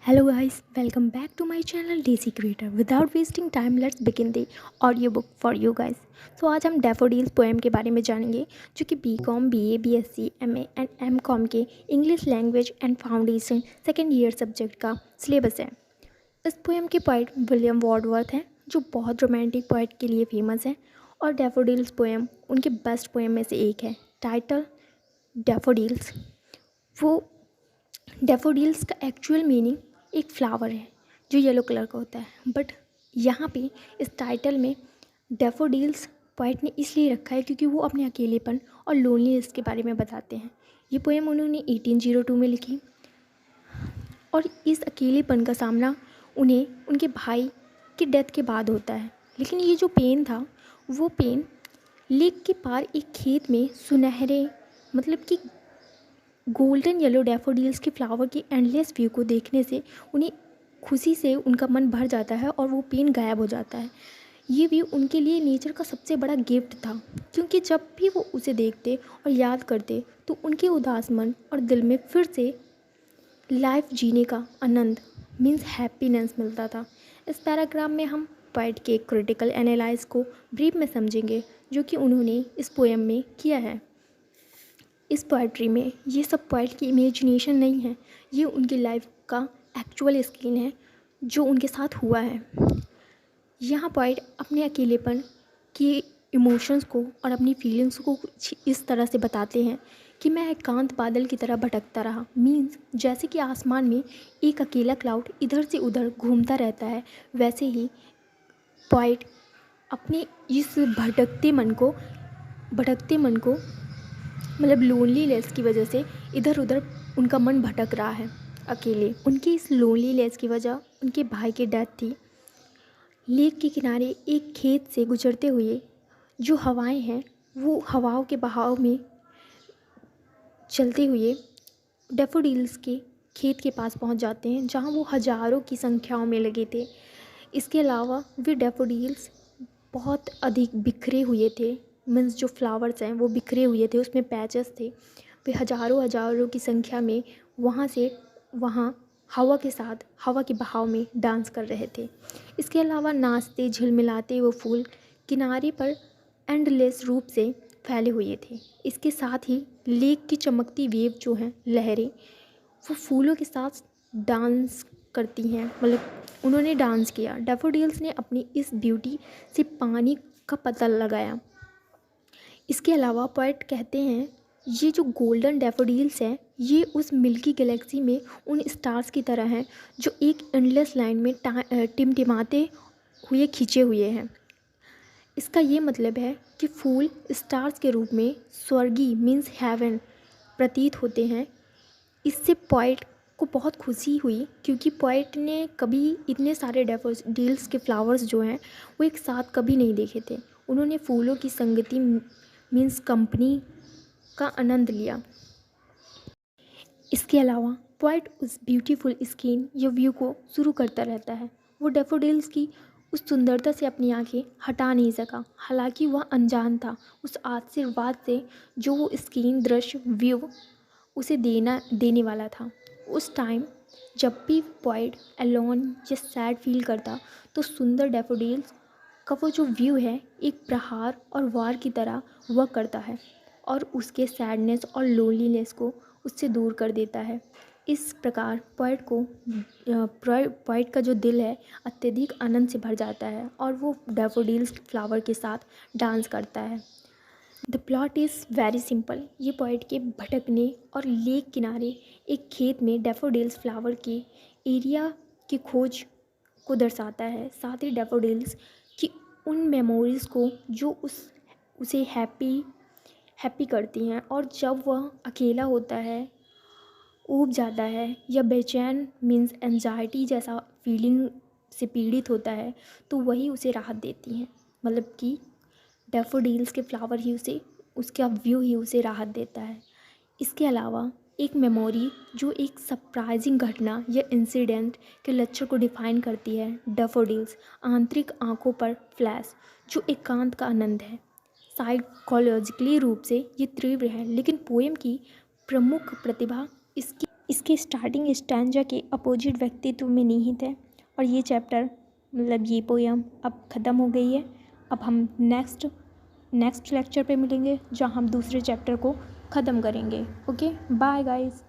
Hello guys, welcome back to my channel DC Creator. Without wasting time, let's begin the audiobook for you guys. So आज हम daffodils poem के बारे में जानेंगे जो कि BCom, BA, BSc, MA and MCom के English language and foundation second year subject का सिलेबस है। इस पोएम के पोइट विलियम वर्ड्सवर्थ हैं जो बहुत रोमांटिक पोइट के लिए फेमस हैं और डैफोडिल्स पोएम उनके बेस्ट पोएम में से एक है। Title daffodils. वो डैफोडिल्स का एक्चुअल मीनिंग एक फ्लावर है जो येलो कलर का होता है, बट यहाँ पे इस टाइटल में डैफोडिल्स पोएट ने इसलिए रखा है क्योंकि वो अपने अकेलेपन और लोनलीनेस के बारे में बताते हैं। ये पोएम उन्होंने 1802 में लिखी और इस अकेलेपन का सामना उन्हें उनके भाई की डेथ के बाद होता है। लेकिन ये जो पेन था वो पेन लेक के पार एक खेत में सुनहरे मतलब कि गोल्डन येलो डैफोडिल्स के फ्लावर की एंडलेस व्यू को देखने से उन्हें खुशी से उनका मन भर जाता है और वो पेन गायब हो जाता है। ये व्यू उनके लिए नेचर का सबसे बड़ा गिफ्ट था, क्योंकि जब भी वो उसे देखते और याद करते तो उनके उदास मन और दिल में फिर से लाइफ जीने का आनंद मीन्स हैप्पीनेस मिलता था। इस पैराग्राफ में हम पोएट के क्रिटिकल एनालाइज को ब्रीफ में समझेंगे जो कि उन्होंने इस पोएम में किया है। इस पोएट्री में ये सब पोएट की इमेजिनेशन नहीं है, ये उनकी लाइफ का एक्चुअल स्क्रीन है जो उनके साथ हुआ है। यहाँ पोएट अपने अकेलेपन की इमोशंस को और अपनी फीलिंग्स को कुछ इस तरह से बताते हैं कि मैं एकांत बादल की तरह भटकता रहा। मीन्स जैसे कि आसमान में एक अकेला क्लाउड इधर से उधर घूमता रहता है, वैसे ही पोएट अपने इस भटकते मन को मतलब लोनलीनेस की वजह से इधर उधर उनका मन भटक रहा है अकेले। उनकी इस लोनलीनेस की वजह उनके भाई की डेथ थी। लेक के किनारे एक खेत से गुजरते हुए जो हवाएं हैं वो हवाओं के बहाव में चलते हुए डैफोडिल्स के खेत के पास पहुंच जाते हैं जहां वो हज़ारों की संख्याओं में लगे थे। इसके अलावा वे डैफोडिल्स बहुत अधिक बिखरे हुए थे। मीन्स जो फ्लावर्स हैं वो बिखरे हुए थे, उसमें पैचेस थे। वे हज़ारों की संख्या में वहाँ से वहाँ हवा के साथ हवा के बहाव में डांस कर रहे थे। इसके अलावा नाचते झिलमिलाते वो फूल किनारे पर एंडलेस रूप से फैले हुए थे। इसके साथ ही लेक की चमकती वेव जो हैं लहरें वो फूलों के साथ डांस करती हैं, मतलब उन्होंने डांस किया। डैफोडिल्स ने अपनी इस ब्यूटी से पानी का पता लगाया। इसके अलावा पोएट कहते हैं ये जो गोल्डन डैफोडिल्स हैं ये उस मिल्की गैलेक्सी में उन स्टार्स की तरह हैं जो एक एंडलेस लाइन में टिमटिमाते हुए खींचे हुए हैं। इसका ये मतलब है कि फूल स्टार्स के रूप में स्वर्गीय मीन्स हेवन प्रतीत होते हैं। इससे पोएट को बहुत खुशी हुई क्योंकि पोएट ने कभी इतने सारे डैफोडिल्स के फ्लावर्स जो हैं वो एक साथ कभी नहीं देखे थे। उन्होंने फूलों की संगति मीन्स कंपनी का आनंद लिया। इसके अलावा पोएट उस ब्यूटीफुल स्किन या व्यू को शुरू करता रहता है। वो डैफोडिल्स की उस सुंदरता से अपनी आंखें हटा नहीं सका, हालांकि वह अनजान था उस आशीर्वाद से जो वो स्किन दृश्य व्यू उसे देने वाला था। उस टाइम जब भी पोएट अलोन या सैड फील करता तो सुंदर डैफोडिल्स का वो जो व्यू है एक प्रहार और वार की तरह वर्क करता है और उसके सैडनेस और लोनलीनेस को उससे दूर कर देता है। इस प्रकार पोएट का जो दिल है अत्यधिक आनंद से भर जाता है और वो डैफोडिल्स फ्लावर के साथ डांस करता है। The plot is very simple. ये पोएट के भटकने और लेक किनारे एक खेत में डैफोडिल्स फ्लावर के एरिया की खोज को दर्शाता है, साथ ही डैफोडिल्स की उन मेमोरीज़ को जो उसे हैप्पी करती हैं और जब वह अकेला होता है, ऊब जाता है या बेचैन मीन्स एंजाइटी जैसा फीलिंग से पीड़ित होता है तो वही उसे राहत देती हैं। मतलब कि डैफोडिल्स के फ्लावर ही उसका व्यू ही उसे राहत देता है। इसके अलावा एक मेमोरी जो एक सरप्राइजिंग घटना या इंसिडेंट के लक्षण को डिफाइन करती है। डैफोडिल्स आंतरिक आंखों पर फ्लैश जो एकांत का आनंद है। साइकोलॉजिकली रूप से ये तीव्र है, लेकिन पोएम की प्रमुख प्रतिभा इसकी इसके स्टार्टिंग स्टैंजा के अपोजिट व्यक्तित्व में निहित है। और ये चैप्टर मतलब ये पोयम अब ख़त्म हो गई है। अब हम नेक्स्ट लेक्चर पे मिलेंगे जहाँ हम दूसरे चैप्टर को ख़त्म करेंगे। Okay, bye guys.